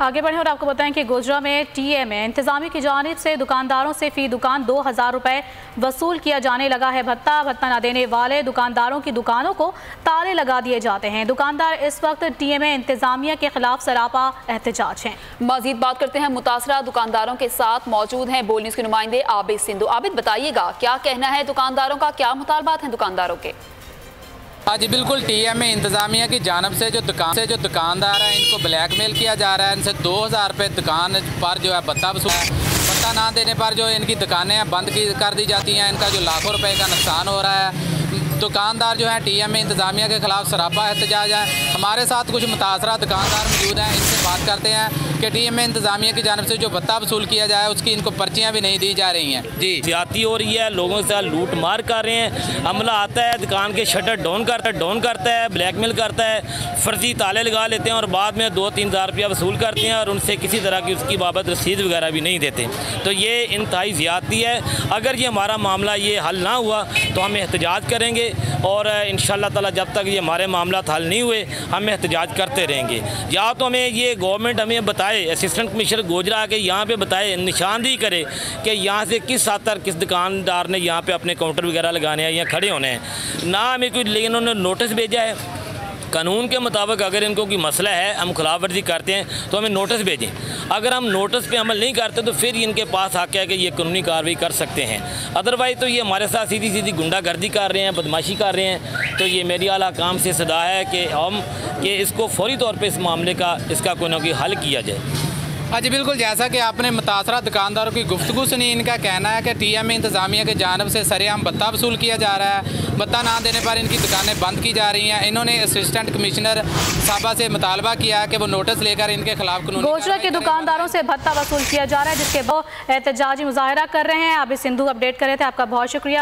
आगे बढ़े और आपको बताएं कि गोजरा में टीएमए इंतजामी की जानिब से दुकानदारों से फी दुकान 2000 रुपए वसूल किया जाने लगा है। भत्ता न देने वाले दुकानदारों की दुकानों को ताले लगा दिए जाते हैं। दुकानदार इस वक्त टीएमए इंतजामिया के खिलाफ सरापा एहतजाज हैं। मजीद बात करते हैं, मुतासरा दुकानदारों के साथ मौजूद हैं बोल न्यूज़ के नुमाइंदे आबिद सिंधु। आबिद, बताइएगा क्या कहना है दुकानदारों का, क्या मुतालबात हैं दुकानदारों के? हाँ जी बिल्कुल, टीएमए इंतज़ामिया की जानब से जो दुकानदार हैं इनको ब्लैकमेल किया जा रहा है। इनसे 2000 रुपये दुकान पर जो है भत्ता वसूल है। भत्ता ना देने पर जो इनकी दुकानें बंद कर दी जाती हैं। इनका जो लाखों रुपए का नुकसान हो रहा है। दुकानदार जो है टीएमए इंतज़ामिया के खिलाफ सरापा एहतजाज है। हमारे साथ कुछ मुतासरा दुकानदार मौजूद हैं, इनसे बात करते हैं कि टीएमए इंतज़ामिया की जानब से जो भत्ता वसूल किया जाए उसकी इनको पर्चियाँ भी नहीं दी जा रही हैं। जी, ज्यादती हो रही है, लोगों से लूट मार कर रहे हैं। अमला आता है, दुकान के शटर डाउन करता है, ब्लैकमेल करता है, फर्जी ताले लगा लेते हैं और बाद में 2-3 हज़ार रुपया वसूल करते हैं और उनसे किसी तरह की उसकी बाबत रसीद वगैरह भी नहीं देते। तो ये इंतहाई ज़्यादती है। अगर ये हमारा मामला ये हल ना हुआ तो हम एहतजाज करेंगे और इंशाअल्लाह ताला जब तक ये हमारे मामला हल नहीं हुए हम एहतजाज करते रहेंगे। या तो हमें ये गवर्नमेंट हमें बताए, असिस्टेंट कमिश्नर गोजरा आके यहाँ पे बताए, निशानदेही करे कि यहाँ से किस हद तक किस दुकानदार ने यहाँ पे अपने काउंटर वगैरह लगाने हैं या खड़े होने हैं ना हमें कोई। लेकिन उन्होंने नोटिस भेजा है कानून के मुताबिक, अगर इनको कोई मसला है, हम खिलाफ वर्जी करते हैं तो हमें नोटिस भेजें। अगर हम नोटिस पे अमल नहीं करते तो फिर इनके पास आके है कि ये कानूनी कार्रवाई कर सकते हैं। अदरवाइज़ तो ये हमारे साथ सीधी सीधी गुंडागर्दी कर रहे हैं, बदमाशी कर रहे हैं। तो ये मेरी आला काम से सदा है कि इसको फौरी तौर पर इस मामले का इसका कोई ना कोई हल किया जाए। हाँ जी बिल्कुल, जैसा कि आपने मुतासरा दुकानदारों की गुफ्तगू सुनी, इनका कहना है कि टीएमए इंतज़ामिया की जानब से सरेआम भत्ता वसूल किया जा रहा है। भत्ता ना देने पर इनकी दुकानें बंद की जा रही हैं। इन्होंने असिस्टेंट कमिश्नर साहबा से मुतालबा किया है कि वो नोटिस लेकर इनके खिलाफ कानूनी गोजरा के दुकानदारों से भत्ता वसूल किया जा रहा है, जिसके वो एहतजाजी मुजाहरा कर रहे हैं। आबिद सिंधु अपडेट कर रहे थे, आपका बहुत शुक्रिया।